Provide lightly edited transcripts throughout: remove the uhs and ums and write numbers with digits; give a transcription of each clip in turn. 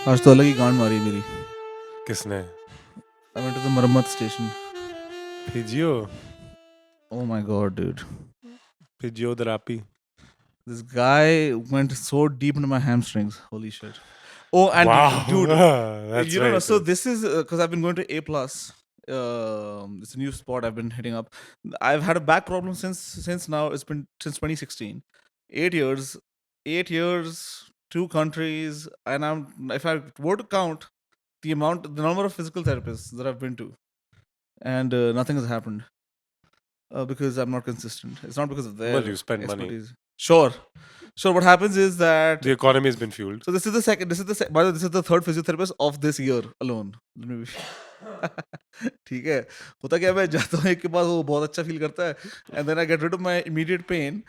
आज तो अलग ही गांड मारी मेरी. किसने? I went to the Maramat station. Physio Oh my god, dude. Physiotherapy. This guy went so deep into my hamstrings. Holy shit. Oh, and Wow. dude, That's you don't know. very So intense. this is because I've been going to A plus. It's a new spot I've been hitting up. I've had a back problem since now. It's been since 2016. 8 years, 8 years, 2 countries, and if I were to count the number of physical therapists that I've been to, and nothing has happened because I'm not consistent. It's not because of their Well, you spend money. expertise. Sure. What happens is that The economy has been fueled. so this is the second. By the way, this is the third physiotherapist of this year alone. Let me be- ठीक है. होता क्या है, मैं जाता हूँ एक के पास, वो बहुत अच्छा फील करता है, and then I get rid of my immediate pain,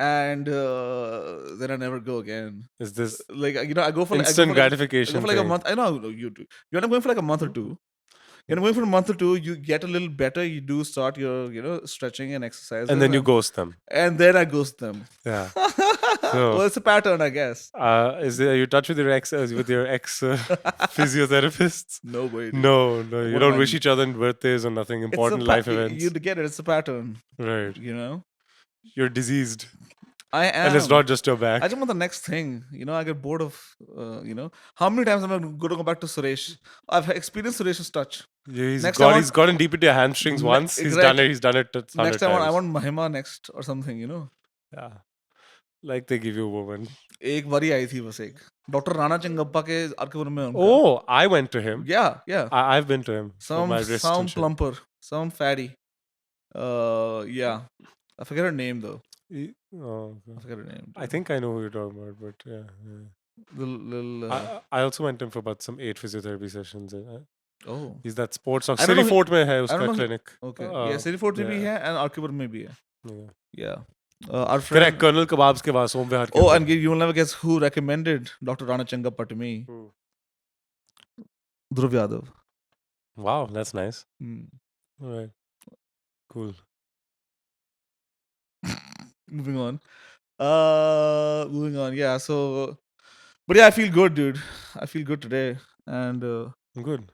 and then I never go again. Is this Like I go for instant I go gratification for like a thing? month. I know you do. You're not going for like a month or two. You're going for a month or two. You get a little better. You do start your stretching and exercises, And then you ghost them. and then I ghost them. Yeah. Well, it's a pattern, I guess. Are you in touch with your ex physiotherapists? No way. dude. No, you What don't am I- wish each other in birthdays or nothing, It's a important life events. You get it. It's a pattern. Right. You know. You're diseased. I am. And it's not just your back. I just want the next thing. I get bored of. How many times am I going to go back to Suresh? I've experienced Suresh's touch. Yeah, Next time he's gotten deep into your hamstrings once. He's correct. done it. He's done it 100 Next time I times. want Mahima next or something. Yeah. Like they give you a woman. एक बारी आई थी बस एक doctor Rana Changappa के आर्किवुम में उनका. Oh, I went to him. Yeah. I've been to him for my wrist Some and shit. plumper, some fatty. Yeah. I forget her name though. Oh, okay. I forget her name. I think I know who you're talking about, but yeah. Little I also went to him for about some 8 physiotherapy sessions. oh. He's that sports doc. I don't know City who- Fort में है I उसका don't know. clinic. Okay. Yeah, City Fort में भी yeah. है and आर्किवुम में भी है. Yeah. Yeah. Our friend. Correct. Colonel Kebabs के पास सोमविहार के Oh, अंदर. and you will never guess who recommended Dr. Rana Changappa to me. Who? Dhruv Yadav. Wow, that's nice. Hmm. All right. Cool. Moving on. Moving on. Yeah. So, but yeah, I feel good, dude. I feel good today, and Good.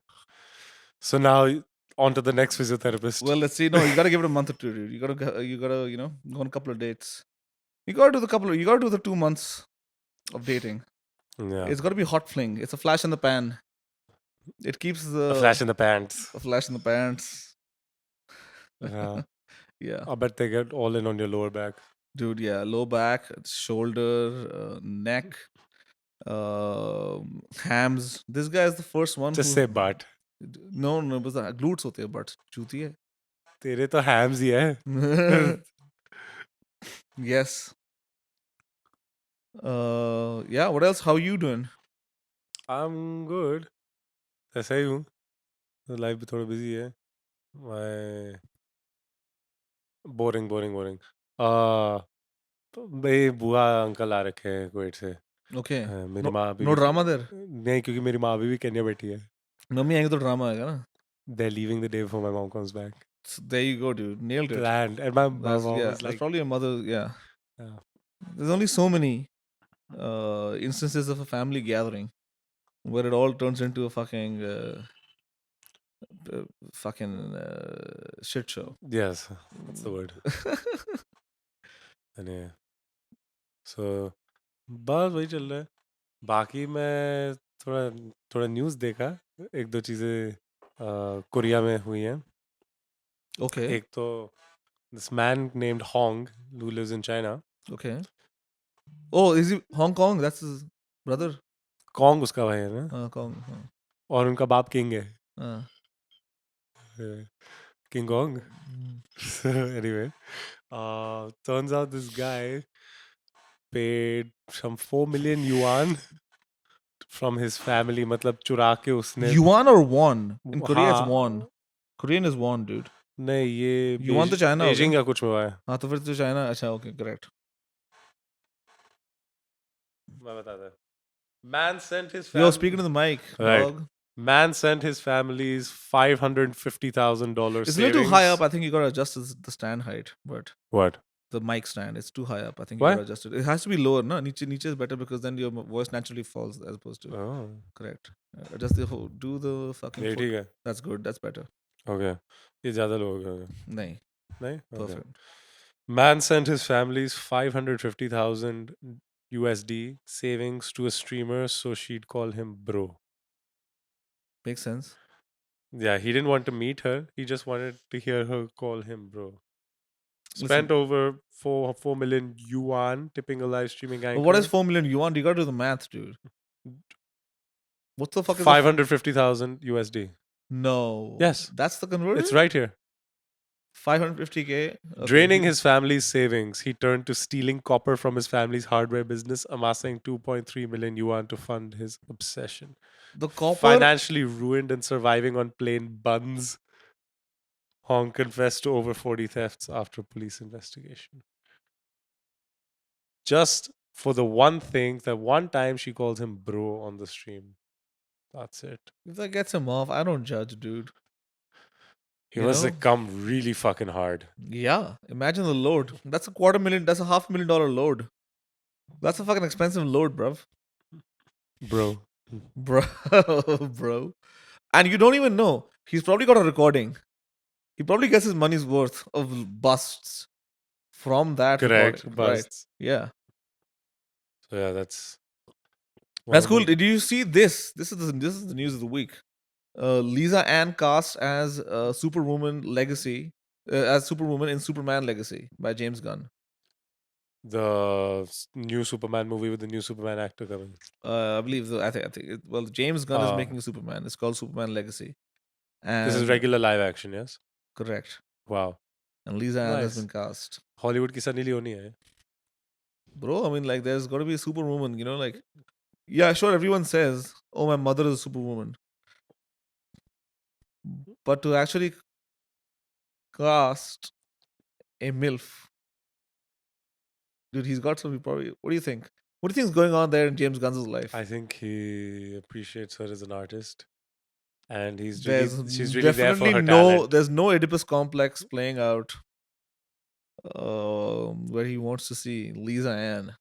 So now on to the next physiotherapist. well, let's see. No, you gotta give it a month or two, dude. You gotta go on a couple of dates. You gotta do the 2 months of dating. Yeah. It's gotta be hot fling. It's a flash in the pan. It keeps the A flash in the pants. a flash in the pants. Yeah. Yeah, I bet they get all in on your lower back. dude. Yeah, low back, shoulder, neck, hams. This guy is the first one. Just say butt. No, but the glutes होते हैं, but चूती है. तेरे तो hams ही है. Yes. Yeah. What else? How you doing? I'm good. ऐसा ही हूँ. Life भी थोड़ा busy है. My boring. भाई बुआ अंकल आ रखे हैं कुवैत से. Okay. मेरी माँ अभी No drama there. नहीं, क्योंकि मेरी माँ अभी भी केन्या बैठी है. मम्मी आएंगे तो drama आएगा ना. They're leaving the day before my mom comes back. So there you go, dude. Nailed it. Planned. And my mom That's was like, probably your mother. Yeah. Yeah. There's only so many instances of a family gathering where it all turns into a fucking shit show. yes, that's the word. And yeah. So बस वही चल रहा है. बाकी मैं थोड़ा news देखा. एक दो चीज़ें कोरिया में हुई हैं. Okay. एक तो this man named Hong who lives in China. Okay. Oh, is he Hong Kong? That's his brother. Kong उसका भाई है ना. Kong. और उनका बाप किंग है. Uh. King Kong. So anyway, turns out this guy paid some 4 million yuan from his family. मतलब चुरा के उसने. Yuan or won? In Korea हाँ. it's won. Korean is won, dude. नहीं, ये Yuan तो China होगा. बीजिंग का कुछ हुआ है. हाँ तो फिर तो चाइना. अच्छा, okay, correct. मैं बताता हूँ. Man sent his Yo, family. speaking to the mic, Right. dog. Man sent his family's $550,000 It's a little too high up. I think you gotta adjust the stand height. But What? The mic stand. It's too high up. I think you Why? gotta adjust it. It has to be lower, no? Niche is better because then your voice naturally falls as opposed to. Oh, Correct. Adjust the whole. Do the fucking ये foot. ठीक है. That's good. That's better. Okay. ये ज़्यादा low हो गया. Nahi. नहीं? Okay. Perfect. Man sent his family's 550,000 USD savings to a streamer so she'd call him bro. Makes sense. Yeah, he didn't want to meet her. He just wanted to hear her call him bro. Listen. Spent over 4 million yuan tipping a live streaming anchor. But what is 4 million yuan? You gotta do the math, dude. What the fuck is 550,000 USD. No. Yes. That's the conversion? It's right here. 550K. Okay. Draining his family's savings, he turned to stealing copper from his family's hardware business, amassing 2.3 million yuan to fund his obsession. The copper. Financially ruined and surviving on plain buns, Hong confessed to over 40 thefts after police investigation. Just for the one thing that one time she called him bro on the stream. That's it. If that gets him off, I don't judge, dude. He You must know? have come really fucking hard. Yeah. Imagine the load. That's $250,000. That's a $500,000 load. That's a fucking expensive load, bruv. Bro. Bro. And you don't even know. He's probably got a recording. He probably gets his money's worth of busts from that Correct. recording. Right. Busts. Yeah. So yeah, that's That's one cool. of the- Did you see this? This is the news of the week. Lisa Ann cast as Superwoman Legacy, as Superwoman in Superman Legacy by James Gunn. the new Superman movie with the new Superman actor coming. I believe. I think. James Gunn is Ah. making a Superman. It's called Superman Legacy. This is And- regular live action, yes? Correct. Wow. And Lisa Ann has Nice. been cast. Hollywood की Sunny Leone है. Bro, I mean, like, there's got to be a Superwoman. You know, like, yeah, sure. Everyone says, "Oh, my mother is a Superwoman," but to actually cast a MILF. Dude, he's got some probably. What do you think? What do you think is going on there in James Gunn's life? I think he appreciates her as an artist. And she's There's really there for definitely her no. talent. There's no Oedipus complex playing out. Where he wants to see Lisa Ann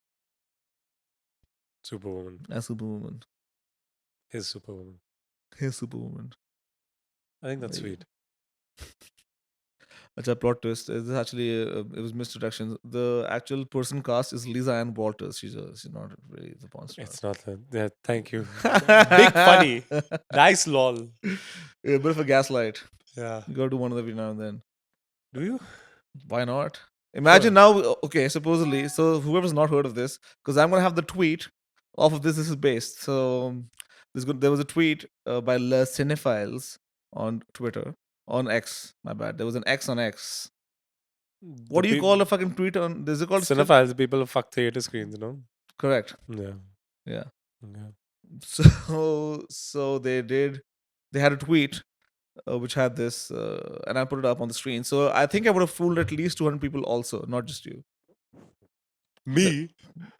Superwoman. as Superwoman, His Superwoman. his Superwoman. I think that's Maybe. sweet. That's a plot twist. This is actually it was misdirection. The actual person cast is Lisa Ann Walters. She's not really the porn star. It's not that. Yeah, thank you. Big funny. Nice lol. A bit of a gaslight. Yeah. You gotta do one of them every now and then. Do you? Why not? Imagine now. Okay, supposedly. So whoever's not heard of this, because I'm gonna have the tweet off of this. This is based. So there was a tweet by Le Cinephiles on Twitter. On X, my bad. There was an X on X. What do you call a fucking tweet on? Is it called Cinephiles? People who fuck theater screens, you know? Correct. Yeah. Yeah. Yeah. So they had a tweet which had this, and I put it up on the screen. So I think I would have fooled at least 200 people also, not just you. Me?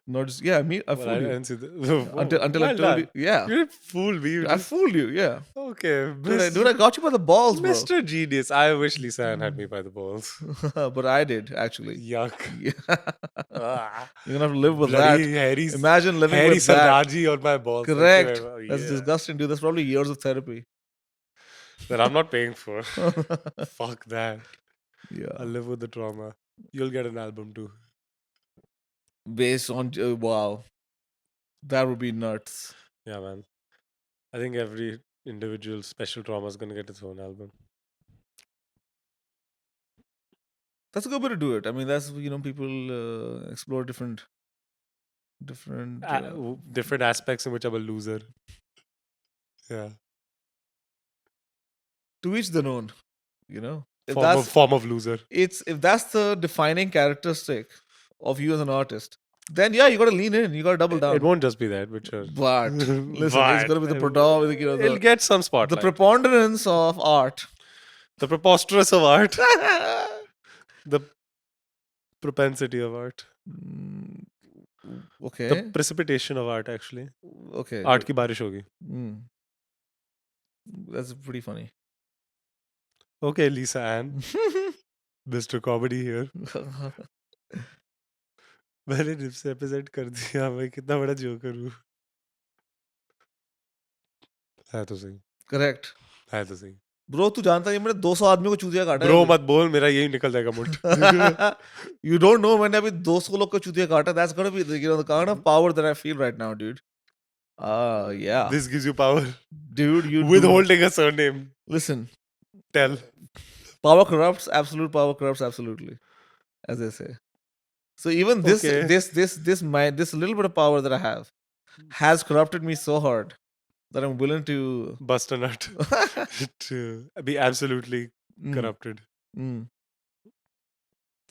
Not just me. I Well, fooled you didn't see the, until I well told done. you. Yeah, You didn't fool me. You I just, fooled you. Yeah, okay. dude, I got you by the balls, bro. Mr. Genius. I wish Lisa Ann had me by the balls. But I did actually. Yuck. Yeah. Ah. You're gonna have to live with Bloody that. Harry, Imagine living Harry with that. Sarraji on my balls. Correct. Okay, That's yeah. disgusting, dude. That's probably years of therapy. That I'm not paying for. Fuck that. Yeah. I'll live with the trauma. You'll get an album too. Based on wow, that would be nuts. Yeah, man. I think every individual special trauma is gonna get its own album. That's a good way to do it. I mean, that's people explore different. Different aspects in which I'm a loser. Yeah. To each their own. If Form of loser. if that's the defining characteristic of you as an artist, then yeah, you got to lean in. You got to double down. It won't just be that, but sure. But listen, it's But going to be the predominant. It'll get some The spotlight. preponderance of art. The preposterous of art. The propensity of art. Okay. The precipitation of art, actually. Okay. Art ki barish hogi. That's pretty funny. Okay, Lisa Ann. Mr. Comedy here. मैंने ribs represent कर दिया, मैं कितना बड़ा joker हूँ। है तो सही, करेक्ट है तो सही। ब्रो, तू जानता है मैंने 200 आदमियों को चूतिया काटा है ब्रो अभी। मत बोल, मेरा यही निकल जाएगा मुंट। You don't know, मैंने अभी 200 लोग को चूतिया काटा. That's gonna be the kind of power that I feel right now, dude. Yeah. This gives you power. Dude, you do. Withholding a surname. Listen, Tell. power corrupts, absolute power corrupts absolutely, as they say. So even Okay. this little bit of power that I have has corrupted me so hard that I'm willing to Bust a nut. To be absolutely Mm, corrupted. mm.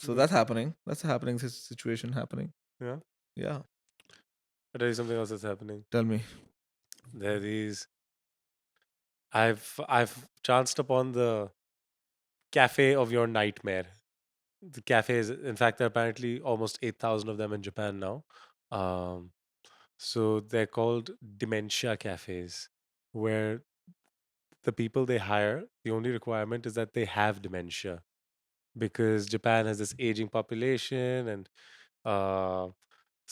So Yeah. that's happening. That's a happening situation happening. Yeah. Yeah. I'll tell you something else that's happening. Tell me. There is. I've chanced upon the cafe of your nightmare. The cafes, in fact, there are apparently almost 8,000 of them in Japan now. Um, so they're called dementia cafes, where the people they hire, the only requirement is that they have dementia, because Japan has this aging population, and uh,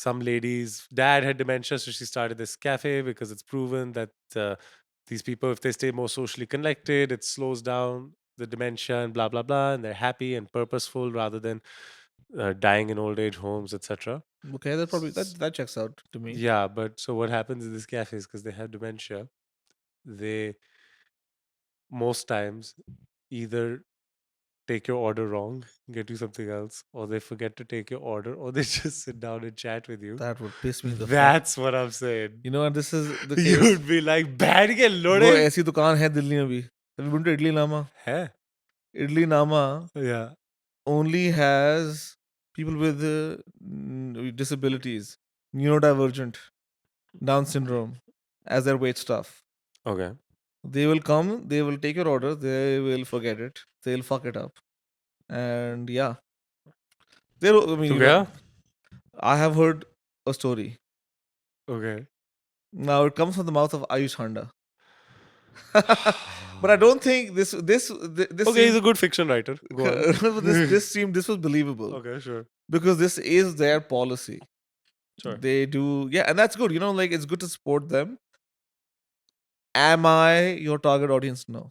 some lady's dad had dementia, so she started this cafe because it's proven that these people, if they stay more socially connected, it slows down the dementia and blah blah blah, and they're happy and purposeful rather than dying in old age homes, etc. Okay, that checks out to me. Yeah, but so what happens in these cafes, because they have dementia, they most times either take your order wrong, get you something else, or they forget to take your order, or they just sit down and chat with you. That would piss me the fuck. That's what I'm saying. You know, and this is the case. You'd be like, बैठ के वो लोड़े ऐसी दुकान है दिल्ली में भी. Have you been to Idli Nama? है. Idli Nama Yeah. only has people with disabilities, neurodivergent, Down syndrome as their wait staff. Okay. They will come, they will take your order, they will forget it, they'll fuck it up, and yeah, I mean, तो क्या? I have heard a story. Okay. Now it comes from the mouth of Ayush Handa. But I don't think this Okay, he's a good fiction writer. Go on. this was believable Okay, sure. because this is their policy. Sure. They do, yeah, and that's good. You know, like it's good to support them. Am I your target audience? No.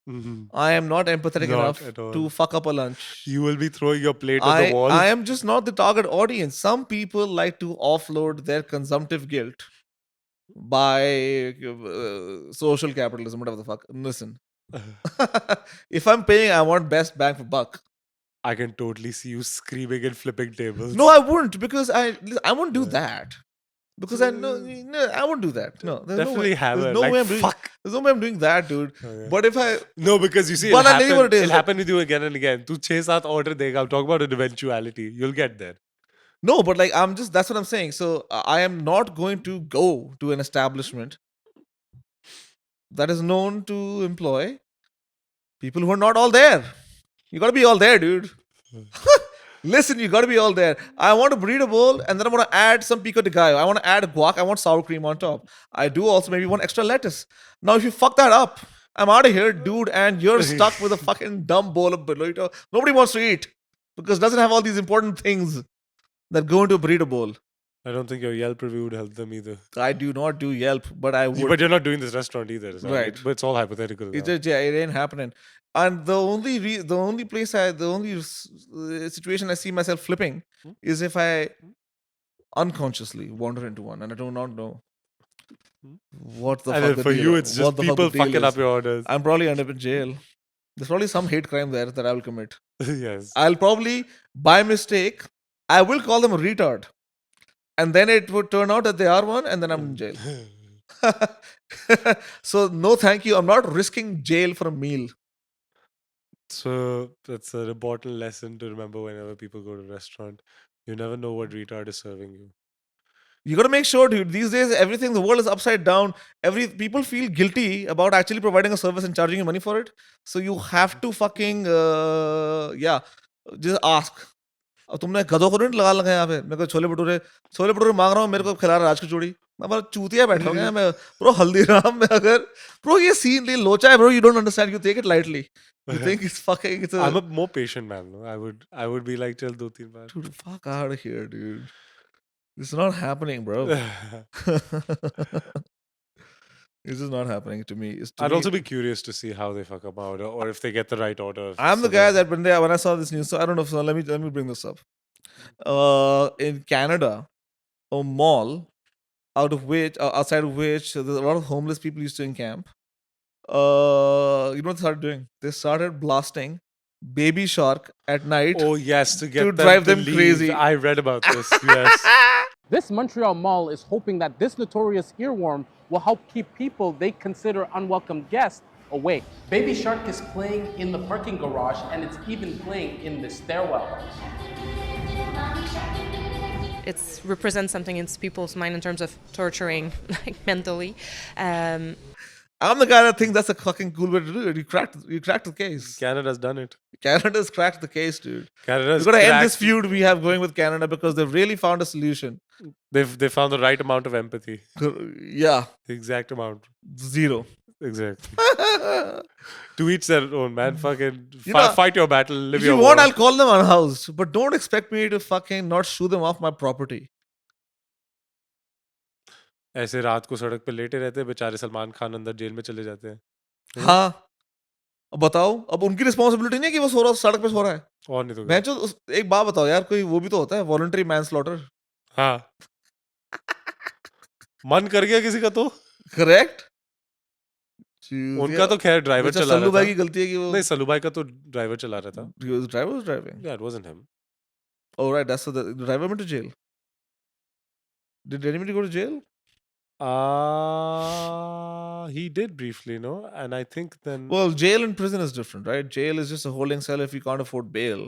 Mhm. I am not empathetic Not enough at all. to fuck up a lunch. You will be throwing your plate on the wall. I am just not the target audience. Some people like to offload their consumptive guilt by social capitalism, whatever the fuck. Listen, if I'm paying, I want best bang for buck. I can totally see you screaming and flipping tables. No, I wouldn't because I won't do Yeah. that. Because I know, no, I won't do that. No, there's Definitely have there's it. no Like, way I'm doing. fuck. There's no way I'm doing that, dude. Okay. But if I No, because you see, But I'll tell you what it is. it'll happen with you again and again. Tu 6-7 order dega. I'm talking about an eventuality. You'll get there. no, but like that's what I'm saying. So I am not going to go to an establishment that is known to employ people who are not all there. You gotta be all there, dude. Listen, you gotta be all there. I want a burrito bowl, and then I want to add some pico de gallo. I want to add guac. I want sour cream on top. I do also maybe want extra lettuce. Now, if you fuck that up, I'm out of here, dude, and you're stuck with a fucking dumb bowl of burrito. Nobody wants to eat because it doesn't have all these important things that go into a burrito bowl. I don't think your Yelp review would help them either. I do not do Yelp, but I would. But you're not doing this restaurant either. So Right. But it's all hypothetical. It, now. it ain't happening. And the only situation I see myself flipping is if I unconsciously wander into one and I do not know what the And fuck then the for deal- you, it's what just the fuck people the deal fucking is. up your orders. I'm probably end up in jail. There's probably some hate crime there that I will commit. Yes. I'll probably, by mistake, I will call them a retard. And then it would turn out that they are one, and then I'm in jail. So, no, thank you. I'm not risking jail for a meal. So that's an important lesson to remember whenever people go to a restaurant. You never know what retard is serving you. You got to make sure, dude. These days, everything, the world is upside down. People feel guilty about actually providing a service and charging you money for it. So you have to fucking, just ask. अब तुमने गधों को नहीं लगा यहाँ पे मेरे को छोले भटूरे मांग रहा हूँ मेरे को खिला रहा राज कचौड़ी मैं बोला चूतिया बैठा हूँ मैं ब्रो हल्दीराम में अगर ब्रो ये सीन लोचा है bro you don't understand you take it lightly you think it's fucking I'm a more patient man. No? I would be like till 2-3 baar. dude fuck out of here dude It's not happening, bro. It's just not happening to me. It's to I'd me. also be curious to see how they fuck up my order, or if they get the right order. I'm the so guy they- that when I saw this news, so I don't know. So let me bring this up. In Canada, a mall outside of which there's a lot of homeless people used to encamp. You know what they started doing? They started blasting Baby Shark at night Oh yes, to get them drive to them leave. crazy. I read about this. Yes. This Montreal mall is hoping that this notorious earworm will help keep people they consider unwelcome guests away. Baby Shark is playing in the parking garage and it's even playing in the stairwell. It represents something in people's mind in terms of torturing, like mentally. I'm the guy that thinks that's a fucking cool way to do it. You cracked the case. Canada's done it. Canada's cracked the case, dude. Canada's We're gonna end this cracked- feud we have going with Canada because they've really found a solution. They found the right amount of empathy. Yeah, The exact amount. zero. Exactly. To each their own, man. Fucking You know, fight your battle, live If your you want, war. I'll call them unhoused, but don't expect me to fucking not shoo them off my property. ऐसे रात को सड़क पे लेटे रहते हैं बेचारे सलमान खान अंदर जेल में चले जाते हैं हाँ, अब बताओ, अब उनकी रिस्पॉन्सिबिलिटी नहीं है कि वो सड़क पे सो रहा है. और नहीं तो क्या? मैं जो एक बात बताओ यार, कोई वो भी तो होता है वॉलंटरी मैनस्लॉटर. हाँ मन कर गया किसी का तो करेक्ट. उनका तो खैर ड्राइवर चला सल्लू रहा भाई था की गलती है कि वो नहीं सल्लू भाई का तो ड्राइवर चला रहा था driver was driving. Yeah, it wasn't him. Oh right, that's the driver went to jail. Did anybody go to jail? He did briefly, no? And I think then Well, jail and prison is different, right? Jail is just a holding cell if you can't afford bail.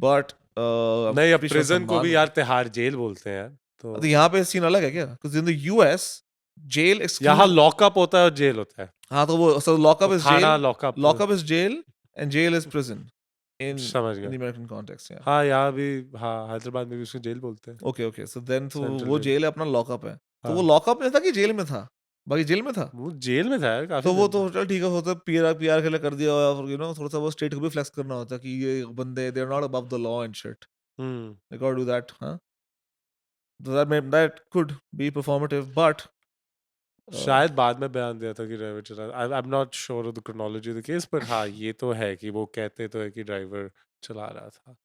But I'm नहीं अब pretty sure prison को Salman- भी यार Tihar jail बोलते हैं यार तो तो यहाँ पे सीन अलग है क्या? Because in the US, jail excludes. यहाँ लॉकअप होता है और जेल होता है हाँ तो वो so lockup is थाना jail. Lockup Lockup is jail and jail is prison. In समझ in गया the American context, yeah. हाँ यहाँ भी हाँ हैदराबाद में भी उसको जेल बोलते हैं Okay. So then तो Central वो jail. जेल है अपना lockup है. तो हाँ। वो lockup में था कि जेल में था? बाकी जेल में था. वो जेल में था यार काफी तो वो दिन। तो चल ठीक है, होता पीआर के लिए कर दिया, और यू नो थोड़ा सा वो स्टेट को भी फ्लेक्स करना होता कि ये बंदे they are not above the law and shit. Hmm They gotta do that, huh? So that could be performative, but शायद बाद में बयान दिया था कि ड्राइवर चला I am not sure of the chronology of the case but हाँ ये तो है कि वो कहते तो है कि ड्राइवर चला रहा था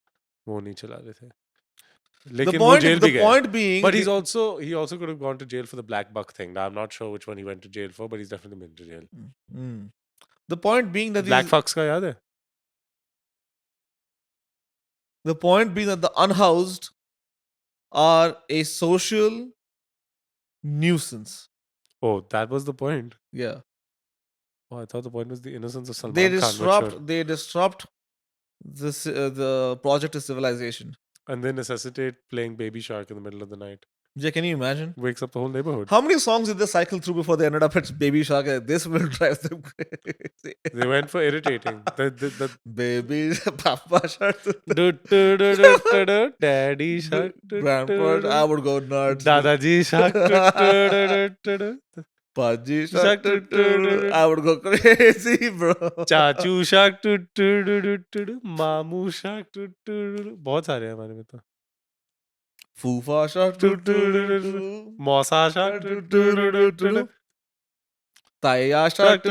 वो नहीं चला रहे थे the लेकिन वो point जेल भी the गया point being but he also could have gone to jail for the black buck thing now I'm not sure which one he went to jail for but he's definitely been to jail Mm. The point being that black fucks का याद है the point being that the unhoused are a social nuisance. oh that was the point Yeah. oh I thought the point was the innocence of Salman They Khan but disrupt sure. they disrupt this the project of civilization. and they necessitate playing Baby Shark in the middle of the night Yeah, can you imagine? wakes up the whole neighborhood How many songs did they cycle through before they ended up at Baby Shark? This will drive them crazy. they went for irritating the Baby Papa Shark. Daddy Shark Grandpa, I would go nuts. Dadaji Shark Paji Shark. Shark. I would go crazy, bro. चाचू शाक मामू शाक बहुत सारे हैं हमारे में तो Fufa Shark. मौसा शाक Taya Shark.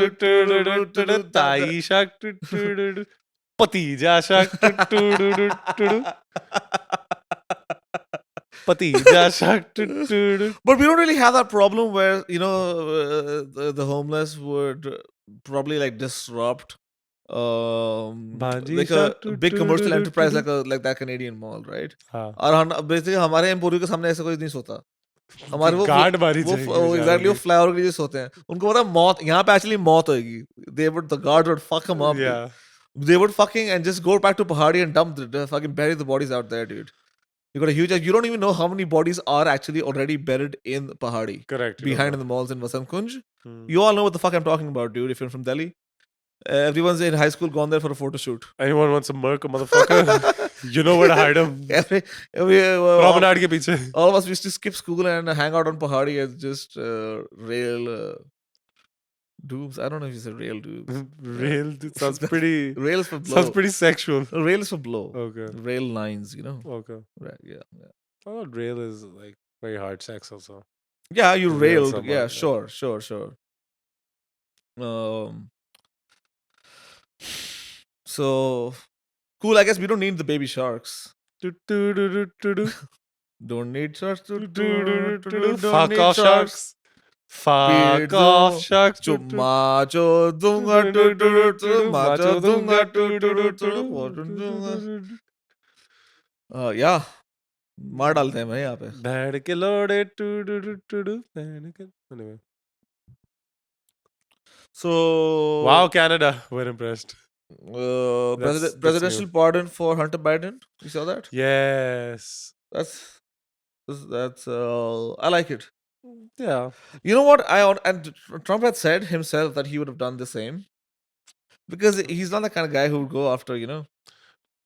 ताई शाक पतीजा शाक पतीजा शाक But we don't really have that problem where, you know, the homeless would probably like disrupt Bhaji like Shark. a big commercial enterprise like that Canadian mall, right? हाँ और हम basically हमारे Emporio के सामने ऐसे कोई नहीं सोता. हमारे वो गांड मारी वो जाएगी बेचारों एग्जैक्टली वो की। फ्लाईओवर के जैसे होते हैं. उनको पता है मौत यहाँ पे एक्चुअली मौत होगी. The guards would fuck him up. Yeah. They would fucking and just go back to Pahadi and dump fucking bury the bodies out there, dude. You got a huge. You don't even know how many bodies are actually already buried in Pahadi Correct. behind in the malls in Vasant Kunj. Hmm. You all know what the fuck I'm talking about, dude. If you're from Delhi, everyone's in high school gone there for a photo shoot. Anyone wants to murk a motherfucker? You know where to hide him. Every Promenade के पीछे. all of us used to skip school and hang out on Pahadi and just rail dubs. I don't know if you said rail dubs. Rail sounds pretty. Rails for blow. Sounds pretty sexual. Rails for blow. Okay. Rail lines, you know. Okay. Right, yeah. I thought rail is like very hard sex also. Yeah, you To rail railed. someone, Yeah, yeah. sure. Um, so cool. I guess we don't need the baby sharks. Do-do-do-do-do-do. Don't need sharks. Do-do-do-do-do. Don't Fuck need off, sharks. sharks. Fuck off, Pizzo. sharks. Macho dunga macho dunga dunga. Yeah, मार डालते हैं भाई यहाँ पे. Band के लोड़े to-do-do-to-do, band के- Anyway. So Wow, Canada. We're impressed. That's presidential new. pardon for Hunter Biden. You saw that? Yes. That's I like it. Yeah. You know what? And Trump had said himself that he would have done the same because he's not the kind of guy who would go after, you know.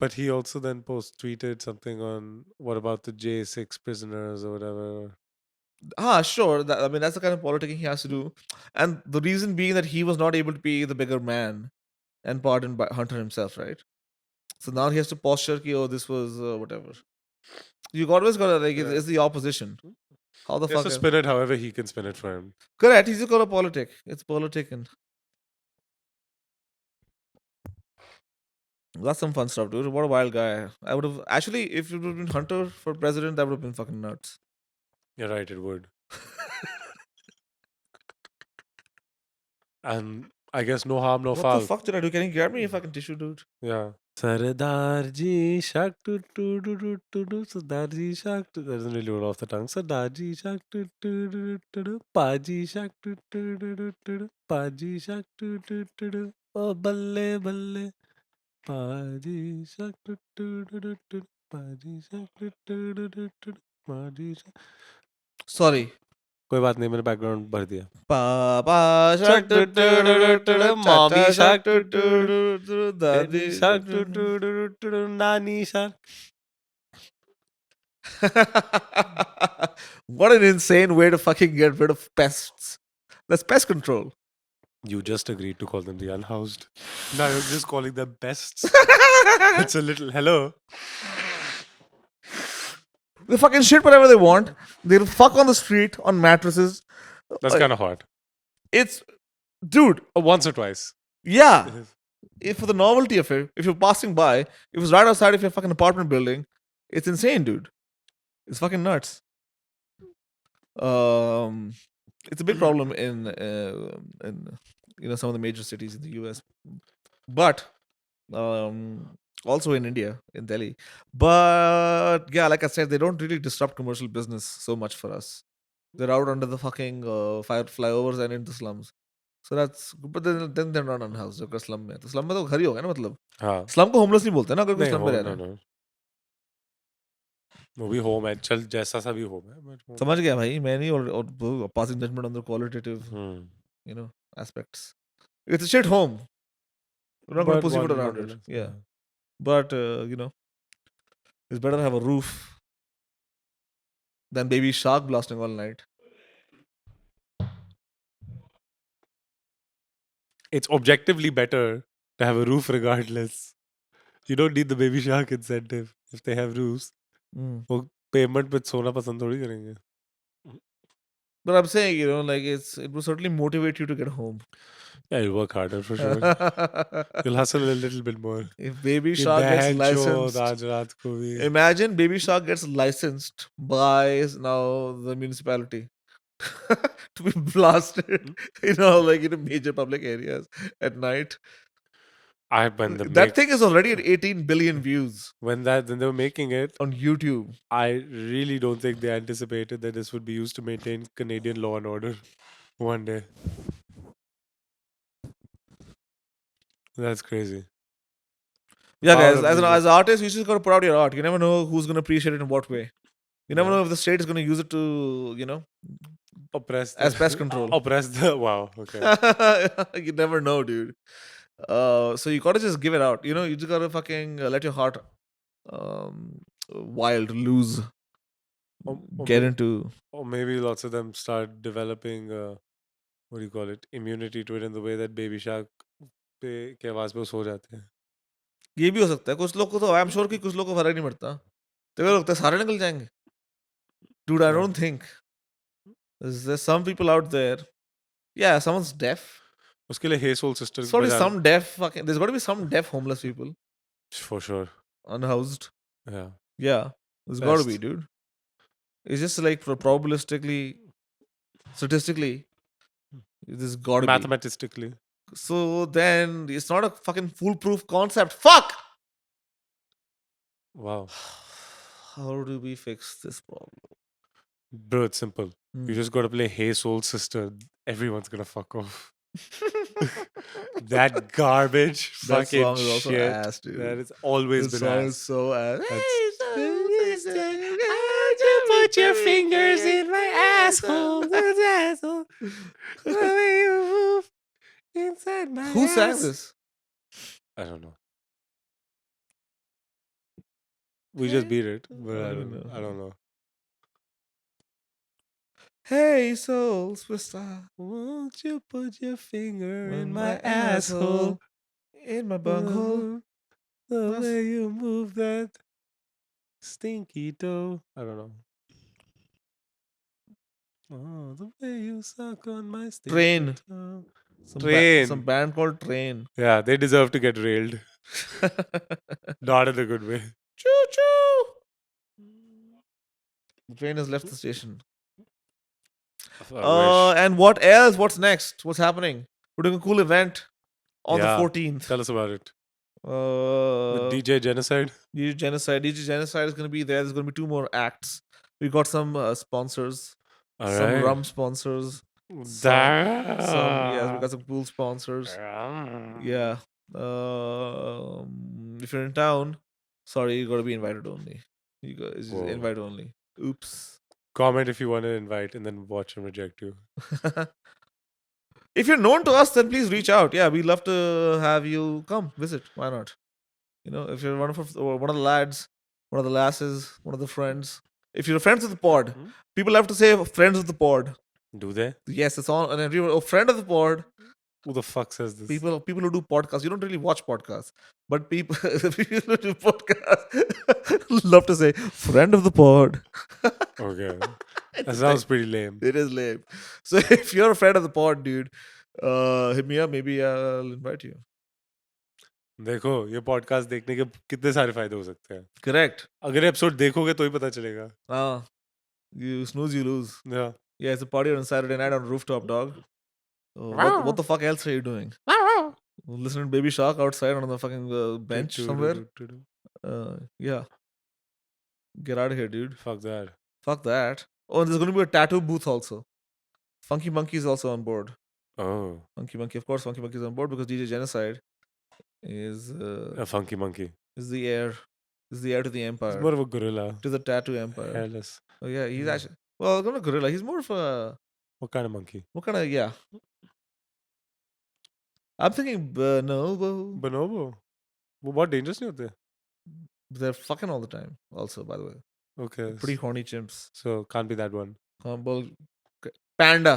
But he also then tweeted something on what about the J6 prisoners or whatever. Sure. I mean, that's the kind of politicking he has to do, and the reason being that he was not able to be the bigger man and pardon by Hunter himself, right? So now he has to posture, ki, oh, this was whatever. You always gotta like Yeah. it's the opposition. How the He has fuck? to spin it however he can spin it for him. Correct. He's just got a politic. It's politicking. That's some fun stuff, dude. What a wild guy. I would have actually, if it would have been Hunter for president, that would have been fucking nuts. You're right, it would. And I guess no harm, no What foul. the fuck did I do? Can you grab me a fucking tissue, dude? Yeah. Sardarji Shak to Sardarji Shak to that doesn't really roll off the tongue. Sardarji Shak to Paji Shak to Paji Shak to oh balle balle Paji Shak to Paji Shak to Paji Shak. Sorry. कोई बात नहीं मैंने background भर दिया Papa Shark, mommy shark, daddy shark, nani shark. What an insane way to fucking get rid of pests. That's pest control. You just agreed to call them the unhoused. Now you're just calling them pests. It's a little hello. They fucking shit whatever they want. They'll fuck on the street on mattresses. That's kind of hot. It's, dude, Once or twice. yeah. If for the novelty of it, if you're passing by, if it's right outside of your fucking apartment building, it's insane, dude. It's fucking nuts. It's a big problem in some of the major cities in the US, but also in India, in Delhi. But yeah, like I said, they don't really disrupt commercial business so much for us. They're out under the fucking flyovers and in the slums. So that's, but then they're not unhoused. अगर slum में, तो slum में तो घर ही होगा ना मतलब. हाँ. Slum को homeless नहीं बोलते ना अगर कोई नहीं, slum में रह home, रहा no, है. no. वो भी home है. चल जैसा सा भी home है. but home. समझ गया भाई, मैं नहीं और passing judgment on the qualitative, aspects. It's a shit home. We're not going to But pussyfoot one around it. nonetheless, Yeah. But, it's better to have a roof than baby shark blasting all night. It's objectively better to have a roof regardless. You don't need the baby shark incentive if they have roofs. वो payment पे सोना पसंद थोड़ी करेंगे. But I'm saying, it will certainly motivate you to get home. Yeah, you'll work harder for sure. You'll hustle a little bit more. If baby कि shark gets बहन licensed, चोद आज रात को भी. imagine baby shark gets licensed by now the municipality to be blasted, in major public areas at night. That thing is already at 18 billion views When they were making it, on YouTube. I really don't think they anticipated that this would be used to maintain Canadian law and order one day. That's crazy. Yeah, Power guys, of as an music. artist, you just gotta put out your art. You never know who's gonna appreciate it in what way. You never Yeah. know if the state is gonna use it to, Oppress as pest control. Oppress the wow. Okay. You never know, dude. So you gotta just give it out. You just gotta fucking let your heart wild, loose, Or get may- into. Or maybe lots of them start developing what do you call it? Immunity to it in the way that baby shark पे के आवाज पे वो सो जाते हैं. ये भी हो सकता है. कुछ लोग को तो आई एम श्योर कि कुछ लोग को फर्क नहीं पड़ता. तो क्या लगता है सारे निकल जाएंगे? Dude, I Oh. don't think. There's some people out there. Yeah, someone's deaf. उसके लिए Hey Soul Sister Sorry, बजा some deaf fucking. There's got to be some deaf homeless people for sure. unhoused. Yeah. Yeah, there's got to be, Best. dude. It's just like probabilistically, statistically, there's got to be. Mathematically. So then it's not a fucking foolproof concept. Fuck! Wow. How do we fix this problem? Bro, it's simple. You Hmm. just gotta play Hey Soul Sister. Everyone's gonna fuck off. That garbage That fucking song is also shit. ass, dude. That has always This been song ass. is so ass. Put your fingers in my asshole. That's asshole. The way you move inside my Who sang ass. this? I don't know. We just beat it, but I don't know. I don't know. Hey, soul sister, Won't you put your finger in in my my asshole? in my bunghole. The That's- way you move that stinky toe. I don't know. Oh, the way you suck on my stinky Train. toe. Some Train. some band called Train. Yeah, they deserve to get railed. Not in a good way. Choo choo. The train has left the station. I wish. And what else? What's next? What's happening? We're doing a cool event on Yeah. the 14th. Tell us about it. Uh, With DJ Genocide. DJ Genocide. DJ Genocide is going to be there. There's going to be 2 more acts. We got some sponsors, All some right. rum sponsors. Yes, we got some cool sponsors. Yeah. If you're in town, sorry, you got to be invited only. You got it's just Whoa. invite only. Oops. Comment if you want to invite and then watch and reject you. If you're known to us, then please reach out. Yeah, we'd love to have you come visit. Why not? You know, if you're one of the lads, one of the lasses, one of the friends. If you're friends of the pod, Hmm? people have to say friends of the pod. Do they? Yes, it's on. And everyone, friend of the pod. Who the fuck says this? People who do podcasts. You don't really watch podcasts, but people people who do podcasts love to say friend of the pod. Okay. It's That like- sounds pretty lame. It is lame. So if you're a friend of the pod, dude, hit me up. Maybe I'll invite you. देखो ये podcast देखने के कितने सारे फायदे हो सकते हैं. Correct. अगर एपिसोड देखोगे तो ही पता चलेगा. You snooze, you lose. Yeah. Yeah, it's a party on Saturday night on rooftop, dog. What the fuck else are you doing? Listening to Baby Shark outside on the fucking bench somewhere? Yeah. Get out of here, dude. Fuck that. Fuck that. Oh, there's going to be a tattoo booth also. Funky Monkey is also on board. Oh, Funky Monkey, of course, Funky Monkey is on board because DJ Genocide is a funky monkey. the heir. Is the heir to the He's empire. more of a gorilla. To the tattoo empire. Hairless. Oh yeah, he's Mm. actually not a gorilla. He's more of a What kind of monkey? what kind of yeah. I'm thinking bonobo. Bonobo. वो बहुत dangerous नहीं होते? They're fucking all the time. Also, by the way, Okay. pretty horny chimps. So can't be that one. Well, panda.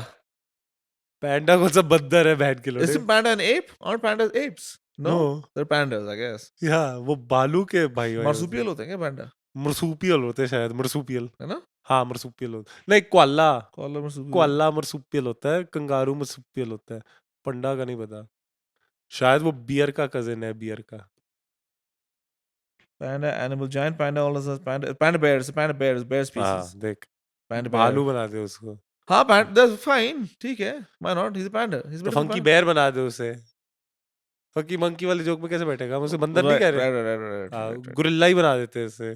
Panda कौन सा बंदर है बहन के लोड़े? Isn't panda an ape? Aren't pandas apes? No, they're pandas, I guess. Yeah, वो बालू के भाई भाई Marsupial होते हैं क्या panda? मर्सूपियल होते हैं शायद. मर्सूपियल. है ना? हाँ मर्सूपियल होता है. नहीं कोअल्ला. Koala marsupial. कोअल्ला मर्सूपियल होता है. कंगारू मर्सूपियल होता है. पंडा का नहीं पता. शायद वो बियर का कजिन है बियर का. Panda animal, giant panda, all of panda bears, bear हाँ species. देख. Panda bear. भालू बना दे उसको. हाँ, panda, that's fine. ठीक है. Why not? He's a panda. He's तो better than funky panda. Bear बना दे उसे. फंकी मंकी वाले जोक में कैसे बैठेगा? हम उसे बंदर नहीं कह रहे. Right. गुरिल्ला ही बना देते हैं उसे.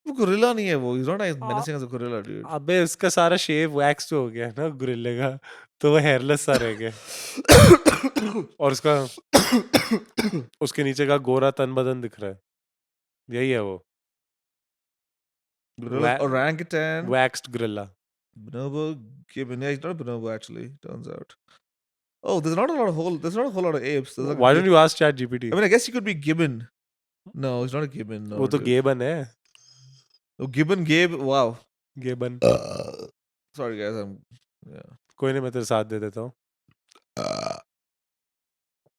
वो gorilla नहीं है वो. He's not as menacing as a gorilla, dude. अबे उसका सारा शेव वैक्स जो हो गया है ना गुरिल्ले का, तो वो हेयरलेस सा रह गया. और उसका उसके नीचे का गोरा तन बदन दिख रहा है. यही है वो. Gorilla, orangutan. Vaxxed guerrilla. Bonobo, gibbon. Yeah, he's not a bonobo actually. Turns out. Oh, there's not a whole lot of apes. There's like Why don't you ask ChatGPT? I mean, I guess he could be gibbon. No, he's not a gibbon. No. वो तो dude. गेबन है. Oh, gibbon, Gabe. Wow. गेबन. Sorry, guys. Yeah. कोई नहीं, मैं तेरे साथ दे देता हूँ.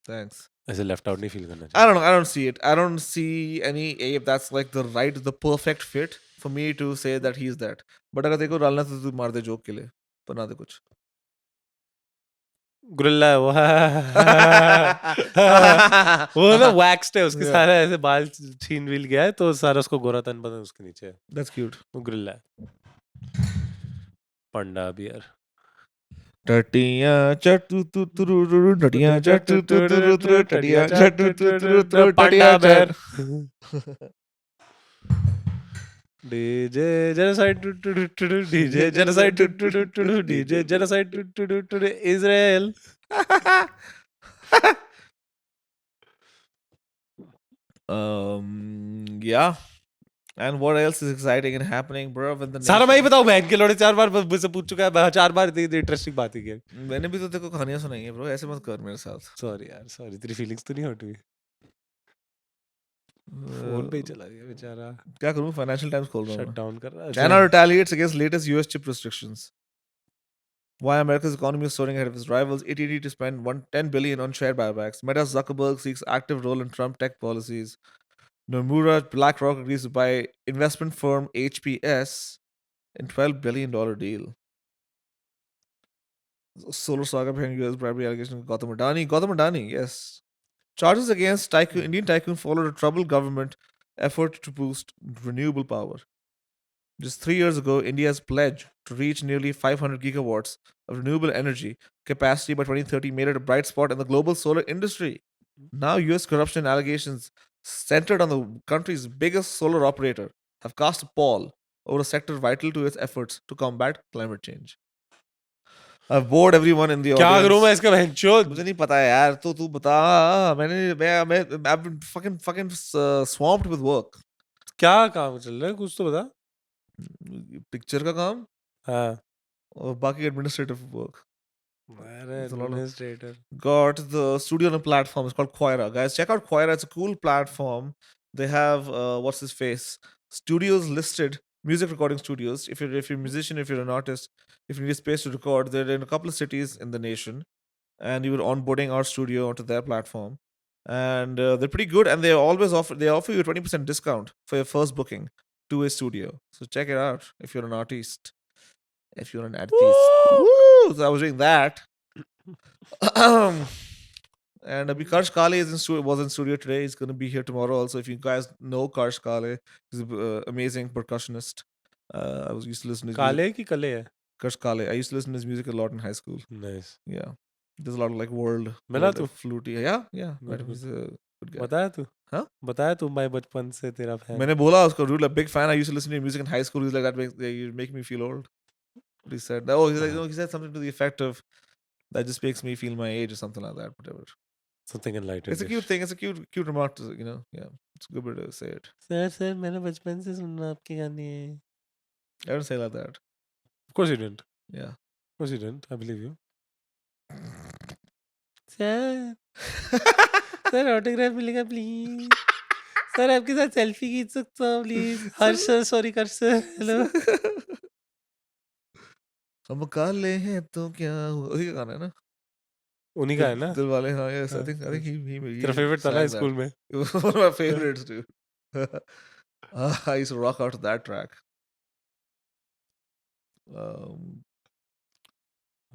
Thanks. ऐसे लेफ्ट आउट नहीं फील करना I चाहिए. don't know. I don't see it. I don't see any ape that's like the perfect fit. for me to say that he is that. But अगर तेरे को डालना तो तू मार दे जोक के लिए, बना दे कुछ. गुरिल्ला है वो. वो ना waxed है, उसके Yeah. सारे ऐसे बाल छीन विल गया है, तो सारा उसको गोरापन बना उसके नीचे है. That's cute. वो गुरिल्ला है. पंडा बियर. टटिया चटू तू तुरु टटिया चटू तू तुरु तुरु टटिया चटू तू तुरु तुरु टटिया चट. DJ genocide DJ genocide DJ genocide Israel. Yeah. And what else is exciting and happening, bro? When the सारा मैं ही nation- बताऊं, बहन के लोड़े 4 बार मुझसे पूछ चुका है, 4 बार इंटरेस्टिंग बात ही की. मैंने भी तो तेरे को कहानियां सुनाई है, ब्रो. ऐसे मत कर मेरे साथ. सॉरी यार, सॉरी, तेरी फीलिंग्स तो नहीं हर्ट हुई? फोन पे ही चला गया बेचारा, क्या करूं? फाइनेंशियल टाइम्स खोल रहा हूं शट मैं. डाउन कर रहा है. China retaliates against latest US chip restrictions. Why America's economy is soaring ahead of its rivals. AT&T to spend $10 billion on share buybacks. Meta Zuckerberg seeks active role in Trump tech policies. Nomura BlackRock agrees to buy investment firm HPS in $12 billion deal. Solar saga behind US bribery allegation. Gautam Adani. Gautam Adani, yes. Charges against Indian tycoon followed a troubled government effort to boost renewable power. Just 3 years ago, India's pledge to reach nearly 500 gigawatts of renewable energy capacity by 2030 made it a bright spot in the global solar industry. Now, US corruption allegations centered on the country's biggest solar operator have cast a pall over a sector vital to its efforts to combat climate change. I've bored everyone in the क्या audience. करूं मैं इसका बहनचोद? मुझे नहीं पता है यार, तो तू बता. I've been fucking swamped with work. क्या काम चल रहा है, कुछ तो बता. पिक्चर का काम हाँ. और बाकी एडमिनिस्ट्रेटिव वर्क. अरे It's a lot of- administrator. Got the studio on a platform. It's called Quora. Guys, check out Quora. It's a cool platform. They have what's his face studios listed, music recording studios. If you're a musician, if you're an artist, if you need a space to record, they're in a couple of cities in the nation, and you were onboarding our studio onto their platform, and they're pretty good. And they offer you a 20% discount for your first booking to a studio. So check it out if you're an artist. If you're an artist, woo! So I was doing that. And Karsh Kale was in studio today. He's going to be here tomorrow also. If you guys know Karsh Kale, he's an amazing percussionist. I used to listen to his music. काले की कले है. Karsh Kale. I used to listen to his music a lot in high school. Nice. Yeah. There's a lot of like world मिला तू? fluty. Yeah. Good, He's a good guy. बताया तू? हाँ? बताया तू, मैं बचपन से तेरा फैन. मैंने बोला उसको, dude, like big fan. I used to listen to your music in high school. He's like, you make me feel old. What he said. Oh, he's like, no, he said something to the effect of, that just makes me feel my age or something like that. Whatever. Something enlightened. It's a cute thing. It's a cute remark to, yeah. It's a good way to say it. Sir मैंने बचपन से सुनना आपके गाने. I don't say like that. Of course you didn't. Yeah. Of course you didn't. I believe you. Sir autograph मिलेगा please. Sir आपके साथ selfie खींच सकता हूँ प्लीज. हर्ष सर, सॉरी कर सर. हेलो. हम काले हैं तो क्या हुआ? उसी का गाना है ना? उन्हीं का है ना? दिल वाले, हाँ. Yes, I हाँ. think he तेरा फेवरेट था ना sang स्कूल that. में? It was one of my favorites, dude. I used to rock out to that track.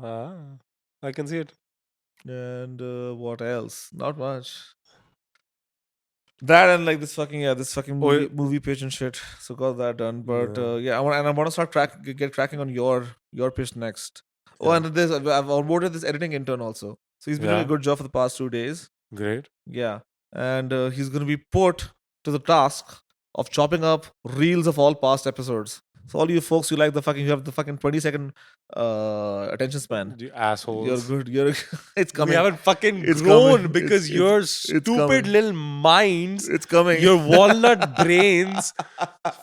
हाँ, I can see it. And what else? Not much. That and like this fucking movie pitch and shit. So got that done. But Yeah. I want to start get cracking on your pitch next. Oh, Yeah. and I've onboarded this editing intern also. So he's been doing a Yeah. good job for the past 2 days. Great. Yeah, and he's going to be put to the task of chopping up reels of all past episodes. So all you folks who have the fucking 20-second attention span. You assholes. You're good. It's We coming. haven't fucking It's grown coming. because It's- your it's stupid coming. little minds, It's coming. your walnut brains,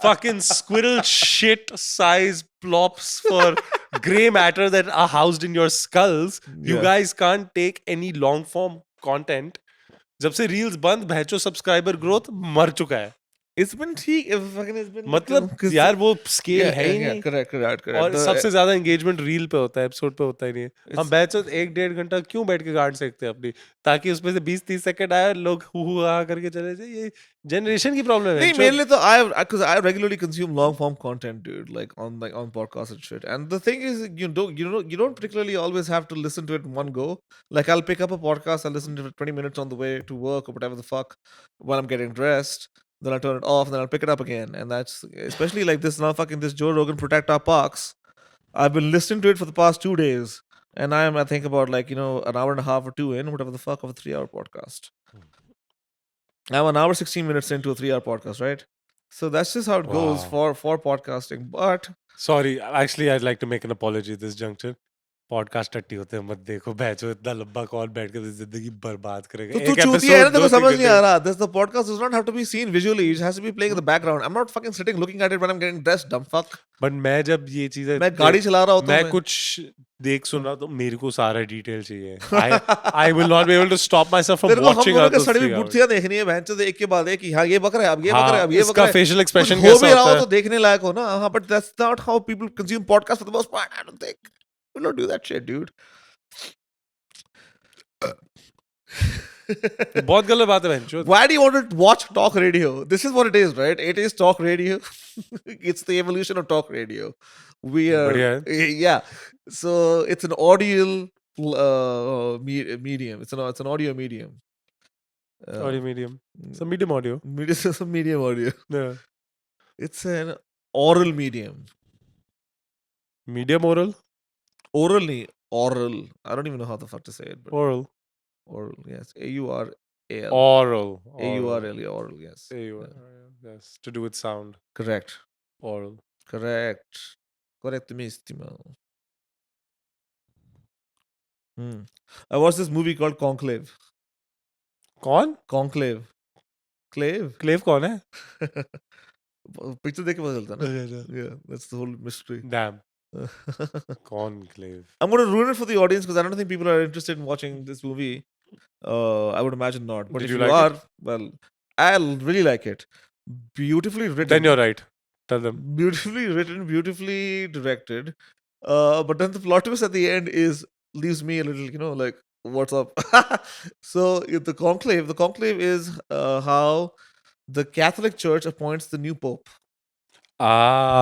fucking squirrel shit size plops for grey matter that are housed in your skulls. You Yeah. guys can't take any long form content. जब से reels बंद, भैंचो subscriber growth मर चुका है. It's been ठीक fucking it's been like, मतलब 'cause- यार वो स्केल yeah, है ही yeah, नहीं correct. और सबसे ज्यादा एंगेजमेंट रील पे होता है एपिसोड पे होता ही नहीं है हम It's- बैच 1-1.5 घंटा क्यों बैठ के गार्ड सकते हैं अपनी ताकि उसमें से 20-30 सेकंड आए लोग हु हा करके चले जाए ये जनरेशन की प्रॉब्लम है नहीं, mainly though because I regularly consume long form content, dude, like on podcasts and shit. And the thing is, you don't particularly always have to listen to it in one go. Like I'll pick up a podcast, I'll listen to it 20 minutes on the way to work or whatever the fuck while I'm getting dressed. Then I'll turn it off, and then I'll pick it up again. And that's especially like this now, fucking this Joe Rogan Protect Our Parks. I've been listening to it for the past 2 days, and I think about like an hour and a half or two in, whatever the fuck, of a 3-hour podcast. I'm an hour 16 minutes into a 3-hour podcast, right? So that's just how it goes for podcasting. But sorry actually I like to make an apology this junction podcast टट्टी होते हैं मत देखो बैचो इतना लंबा call बैठ के जिंदगी बर्बाद करेगा तो तू चूतिया है ना, तेरे को समझ नहीं आ रहा. The podcast does not have to be seen visually. It has to be playing in the background. I'm not fucking sitting looking at it when I'm getting dressed, dumb fuck. But मैं जब ये चीजें मैं गाड़ी चला रहा होता हूँ. मैं कुछ देख सुन रहा तो मेरे को सारा डिटेल चाहिए I will not be able to stop myself from तेरे को हम वाचिंग दोनों के सड़ी हुई बुर्तियां देखनी है बहन चोद, एक के बाद एक. हाँ, ये बक रहा है, अब ये बक रहा है, अब ये बक इसका रहा है. फेशियल एक्सप्रेशन कुछ हो कैसा भी रहा होता हो है तो देखने लायक हो ना. हाँ, but that's not how people consume podcasts for the most part. I don't think. We don't do that shit, dude. बहुत गलत बात है बहन Why do you want to watch talk radio? This is what it is, right? It is talk radio. It's the evolution of talk radio. We are, बढ़िया है। yeah. So it's an audio medium. It's an audio medium. Audio medium some medium audio Medium audio. It's an oral medium. Medium oral Orally, oral. I don't even know how the fuck to say it, but oral oral. Yes, AURAL. oral AURL. Oral. Yes. yes to do with sound Correct. oral Correct. Correctissimo. I watched this movie called Conclave. कौन Conclave. Clave? क्लेव कौन है Picture देख के पता चलता है ना? Yeah, that's the whole mystery. Dam कौन क्लेव I'm going to ruin it for the audience because I don't think people are interested in watching this movie. I would imagine not. But Did if you you like are, well, I'll really like it. Beautifully written. then you're right tell them Beautifully written, beautifully directed. But then the plot twist at the end leaves me a little, like, what's up? So the conclave is how the Catholic Church appoints the new pope.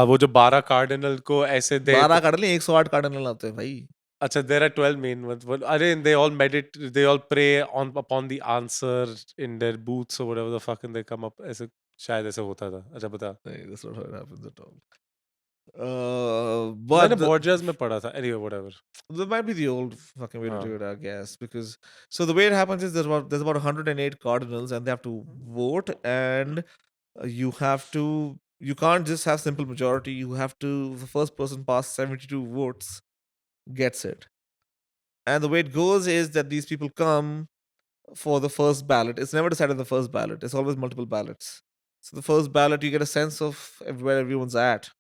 वो जो 12 cardinal को ऐसे दे 12 cardinal 108 cardinal आते हैं भाई. अच्छा there are 12 main ones अरे they all meditate they all pray upon the answer in their booths or whatever the fuck and they come up ऐसे शायद ऐसे होता था अच्छा बता Hey, that's not how it happens at all. मैंने But Borgias में पढ़ा था anyway whatever that might be the old fucking way to हाँ. do it, I guess. Because so the way it happens is there's about 108 cardinals and they have to vote, and you can't just have simple majority. You have to the first person past 72 votes gets it. And the way it goes is that these people come for the first ballot. It's never decided in the first ballot. It's always multiple ballots. So the first ballot, you get a sense of where everyone's at.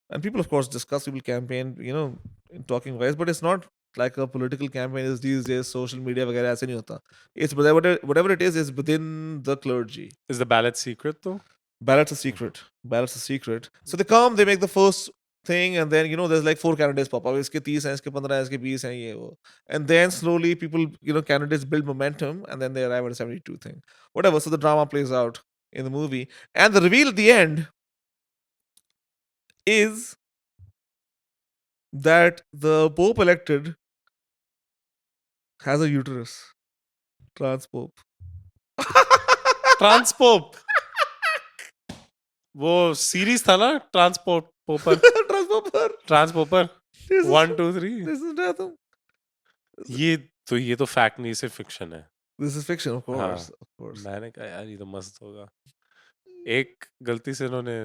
And people, of course, discuss, people campaign, in talking ways, but it's not like a political campaign is these days, social media, वगैरह ऐसे नहीं होता. It's whatever it is within the clergy. is the ballot secret though Ballot's a secret. Ballot's a secret. So they come, they make the first thing, and then there's like 4 candidates pop up. इसके 30 हैं, इसके 15 हैं, इसके 20 हैं, ये वो. And then slowly people, candidates build momentum, and then they arrive at a 72 thing. Whatever. So the drama plays out in the movie, and the reveal at the end is that the Pope elected has a uterus. Transpope. ट्रांसपोप वो series था ना ट्रांसपोप पोपर Transpoper. ट्रांसपोपर This is- 1 2 3 This is nothing. ये तो fact नहीं सिर्फ fiction है This is fiction, of हाँ. course. Of course. मैंने कहा यार ये तो मस्त होगा एक गलती से इन्होंने